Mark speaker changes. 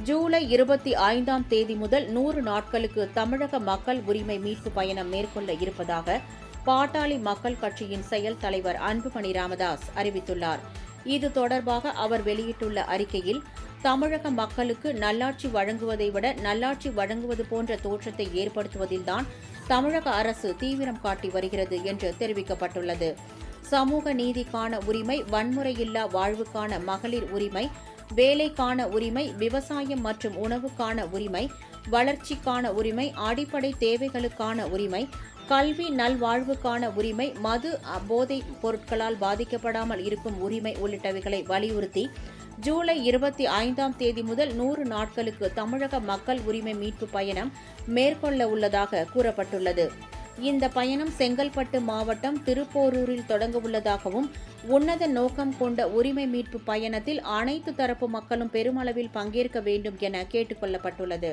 Speaker 1: ஜூலை 25ஆம் தேதி முதல் 100 நாட்களுக்கு தமிழக மக்கள் உரிமை மீட்பு பயணம் மேற்கொள்ள இருப்பதாக பாட்டாளி மக்கள் கட்சியின் செயல் தலைவர் அன்புமணி ராமதாஸ் அறிவித்துள்ளார். இது தொடர்பாக அவர் வெளியிட்டுள்ள அறிக்கையில், தமிழக மக்களுக்கு நல்லாட்சி வழங்குவதை விட நல்லாட்சி வழங்குவது போன்ற தோற்றத்தை ஏற்படுத்துவதில்தான் தமிழக அரசு தீவிரம் காட்டி வருகிறது என்று தெரிவிக்கப்பட்டுள்ளது. சமூக நீதிக்கான உரிமை, வன்முறையில்லா வாழ்வுக்கான மகளிர் உரிமை, வேலைக்கான உரிமை, விவசாயம் மற்றும் உணவுக்கான உரிமை, வளர்ச்சிக்கான உரிமை, அடிப்படை தேவைகளுக்கான உரிமை, கல்வி நல்வாழ்வுக்கான உரிமை, மது போதைப் பொருட்களால் பாதிக்கப்படாமல் இருக்கும் உரிமை உள்ளிட்டவைகளை வலியுறுத்தி ஜூலை 25ஆம் தேதி முதல் 100 நாட்களுக்கு தமிழக மக்கள் உரிமை மீட்பு பயணம் மேற்கொள்ள உள்ளதாக கூறப்பட்டுள்ளது. இந்த பயணம் செங்கல்பட்டு மாவட்டம் திருப்போரூரில் தொடங்க உள்ளதாகவும், உன்னத நோக்கம் கொண்ட உரிமை மீட்பு பயணத்தில் அனைத்து தரப்பு மக்களும் பெருமளவில் பங்கேற்க வேண்டும் என கேட்டுக் கொள்ளப்பட்டுள்ளது.